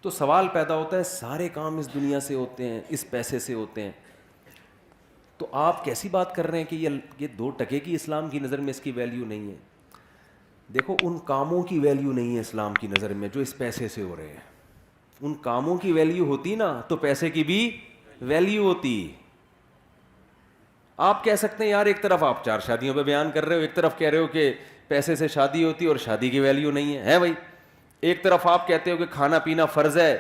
تو سوال پیدا ہوتا ہے سارے کام اس دنیا سے ہوتے ہیں, اس پیسے سے ہوتے ہیں, تو آپ کیسی بات کر رہے ہیں کہ یہ 2 ٹکے کی اسلام کی نظر میں اس کی ویلیو نہیں ہے. دیکھو ان کاموں کی ویلیو نہیں ہے اسلام کی نظر میں جو اس پیسے سے ہو رہے ہیں. ان کاموں کی ویلیو ہوتی نا تو پیسے کی بھی ویلیو ہوتی. آپ کہہ سکتے ہیں یار ایک طرف آپ 4 شادیوں پہ بیان کر رہے ہو, ایک طرف کہہ رہے ہو کہ پیسے سے شادی ہوتی اور شادی کی ویلیو نہیں ہے بھائی. ایک طرف آپ کہتے ہو کہ کھانا پینا فرض ہے,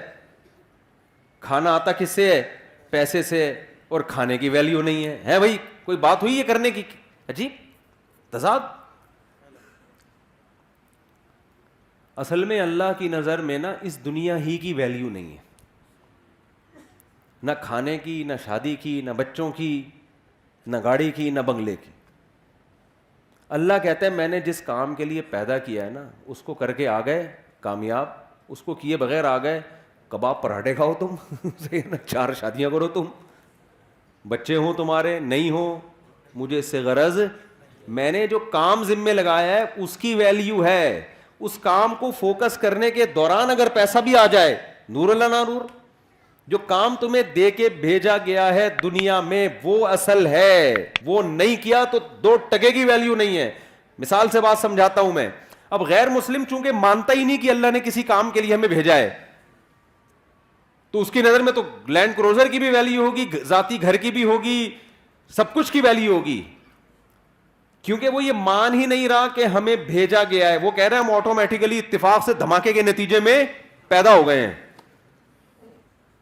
کھانا آتا کس سے ہے؟ پیسے سے, اور کھانے کی ویلیو نہیں ہے بھائی. کوئی بات ہوئی ہے کرنے کی؟ عجیب تضاد. اصل میں اللہ کی نظر میں نا اس دنیا ہی کی ویلیو نہیں ہے, نہ کھانے کی, نہ شادی کی, نہ بچوں کی, نہ گاڑی کی, نہ بنگلے کی. اللہ کہتا ہے میں نے جس کام کے لیے پیدا کیا ہے نا اس کو کر کے آ گئے کامیاب, اس کو کیے بغیر آ گئے کباب پراٹھے کھاؤ تم 4 شادیاں کرو تم, بچے ہوں تمہارے نہیں ہوں, مجھے اس سے غرض. میں نے جو کام ذمے لگایا ہے اس کی ویلیو ہے. اس کام کو فوکس کرنے کے دوران اگر پیسہ بھی آ جائے, نور اللہ نہ نور, جو کام تمہیں دے کے بھیجا گیا ہے دنیا میں وہ اصل ہے. وہ نہیں کیا تو 2 ٹکے کی ویلیو نہیں ہے. مثال سے بات سمجھاتا ہوں میں. اب غیر مسلم چونکہ مانتا ہی نہیں کہ اللہ نے کسی کام کے لیے ہمیں بھیجا ہے, تو اس کی نظر میں تو لینڈ کروزر کی بھی ویلیو ہوگی, ذاتی گھر کی بھی ہوگی, سب کچھ کی ویلیو ہوگی, کیونکہ وہ یہ مان ہی نہیں رہا کہ ہمیں بھیجا گیا ہے. وہ کہہ رہے ہیں ہم آٹومیٹیکلی اتفاق سے دھماکے کے نتیجے میں پیدا ہو گئے ہیں.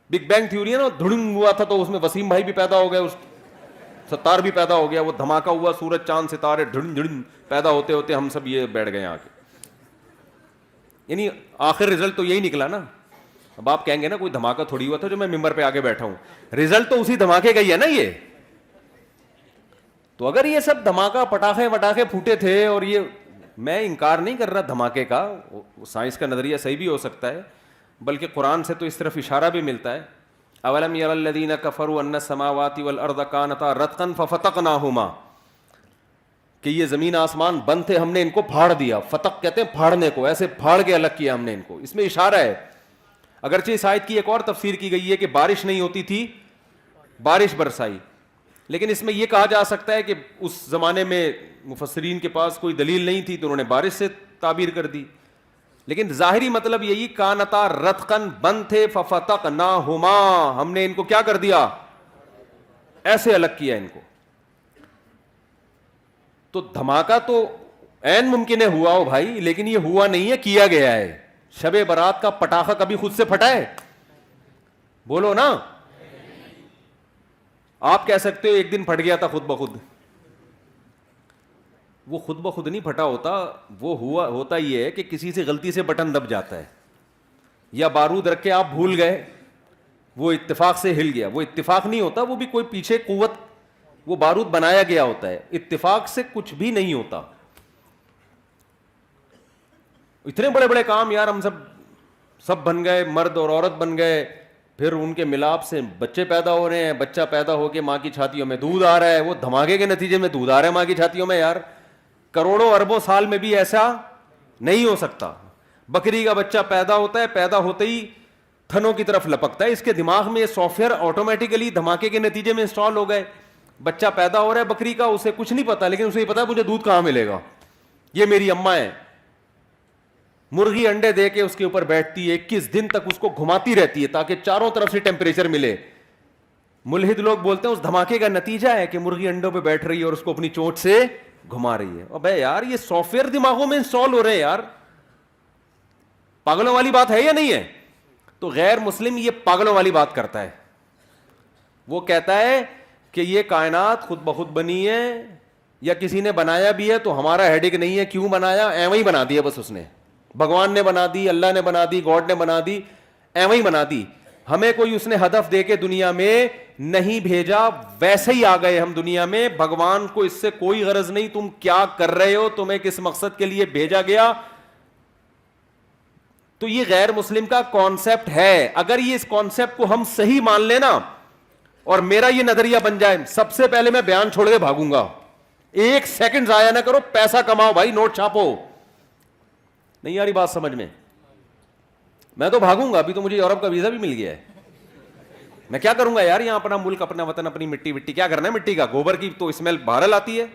بگ بینگ تھیوری ہے نا, دھڑنگ ہوا تھا تو اس میں وسیم بھائی بھی پیدا ہو گئے, اس ستار بھی پیدا ہو گیا, وہ دھماکہ ہوا, سورج چاند ستارے دھڑن دھڑن پیدا ہوتے ہوتے ہم سب یہ بیٹھ گئے آ کے. یعنی آخر رزلٹ تو یہی نکلا نا. اب آپ کہیں گے نا کوئی دھماکہ تھوڑی ہوا تھا جو میں ممبر پہ آگے بیٹھا ہوں, رزلٹ تو اسی دھماکے کا ہی ہے نا یہ. تو اگر یہ سب دھماکہ پٹاخے وٹاخے پھوٹے تھے, اور یہ میں انکار نہیں کر رہا دھماکے کا, سائنس کا نظریہ صحیح بھی ہو سکتا ہے, بلکہ قرآن سے تو اس طرف اشارہ بھی ملتا ہے. اولم یر الذین کفروا ان السماوات والارض کانتا رتقا ففتقناہما, کہ یہ زمین آسمان بند تھے ہم نے ان کو پھاڑ دیا. فتق کہتے ہیں پھاڑنے کو, ایسے پھاڑ کے الگ کیا ہم نے ان کو. اس میں اشارہ ہے. اگرچہ اس آیت کی ایک اور تفسیر کی گئی ہے کہ بارش نہیں ہوتی تھی بارش برسائی, لیکن اس میں یہ کہا جا سکتا ہے کہ اس زمانے میں مفسرین کے پاس کوئی دلیل نہیں تھی تو انہوں نے بارش سے تعبیر کر دی. لیکن ظاہری مطلب یہی کانتا رتقن بند تھے ففتقناہما, ہم نے ان کو کیا کر دیا, ایسے الگ کیا ان کو. تو دھماکہ تو عین ممکن ہے ہوا ہو بھائی, لیکن یہ ہوا نہیں ہے, کیا گیا ہے. شب برات کا پٹاخہ کبھی خود سے پھٹا ہے؟ بولو نا. آپ کہہ سکتے ہو ایک دن پھٹ گیا تھا خود بخود, وہ خود بخود نہیں پھٹا ہوتا, وہ ہوا ہوتا یہ ہے کہ کسی سے غلطی سے بٹن دب جاتا ہے, یا بارود رکھ کے آپ بھول گئے, وہ اتفاق سے ہل گیا. وہ اتفاق نہیں ہوتا, وہ بھی کوئی پیچھے قوت, وہ بارود بنایا گیا ہوتا ہے. اتفاق سے کچھ بھی نہیں ہوتا. اتنے بڑے بڑے کام یار ہم سب بن گئے, مرد اور عورت بن گئے, پھر ان کے ملاپ سے بچے پیدا ہو رہے ہیں, بچہ پیدا ہو کے ماں کی چھاتیوں میں دودھ آ رہا ہے, وہ دھماکے کے نتیجے میں دودھ آ رہا ہے ماں کی چھاتیوں میں. یار کروڑوں اربوں سال میں بھی ایسا نہیں ہو سکتا. بکری کا بچہ پیدا ہوتا ہے, پیدا ہوتے ہی تھنوں کی طرف لپکتا ہے, اس کے دماغ میں یہ سافٹ ویئر آٹومیٹیکلی دھماکے کے نتیجے میں انسٹال ہو گئے. بچہ پیدا ہو رہا ہے بکری کا, اسے کچھ نہیں پتا, لیکن اسے یہ پتا ہے مجھے دودھ کہاں ملے گا, یہ میری اماں ہے. مرغی انڈے دے کے اس کے اوپر بیٹھتی ہے, 21 دن تک اس کو گھماتی رہتی ہے تاکہ چاروں طرف سے ٹیمپریچر ملے. ملحد لوگ بولتے ہیں اس دھماکے کا نتیجہ ہے کہ مرغی انڈوں پہ بیٹھ رہی ہے اور اس کو اپنی چونچ سے گھما رہی ہے. ابے یار یہ سافٹ ویئر دماغوں میں انسٹال ہو رہے ہیں یار, پاگلوں والی بات ہے یا نہیں ہے؟ تو غیر مسلم یہ پاگلوں والی بات کرتا ہے. وہ کہتا ہے کہ یہ کائنات خود بخود بنی ہے یا کسی نے بنایا بھی ہے تو ہمارا ہیڈک نہیں ہے, کیوں بنایا, ایویں ہی بنا دیا بس اس نے. بھگوان نے بنا دی, اللہ نے بنا دی, گاڈ نے بنا دی, ایویں ہی بنا دی. ہمیں کوئی اس نے ہدف دے کے دنیا میں نہیں بھیجا, ویسے ہی آ گئے ہم دنیا میں. بھگوان کو اس سے کوئی غرض نہیں تم کیا کر رہے ہو, تمہیں کس مقصد کے لیے بھیجا گیا. تو یہ غیر مسلم کا کانسیپٹ ہے. اگر یہ اس کانسیپٹ کو ہم صحیح مان لینا اور میرا یہ نظریہ بن جائے, سب سے پہلے میں بیان چھوڑ کے بھاگوں گا. 1 سیکنڈ ضائع نہ کرو, پیسہ کماؤ بھائی, نوٹ چھاپو. نہیں آ رہی بات سمجھ میں؟ میں تو بھاگوں گا, ابھی تو مجھے یورپ کا ویزا بھی مل گیا ہے. میں کیا کروں گا یار, یہاں اپنا ملک, اپنا وطن, اپنی مٹی, کیا کرنا ہے مٹی کا, گوبر کی تو اسمیل بہرحال آتی ہے.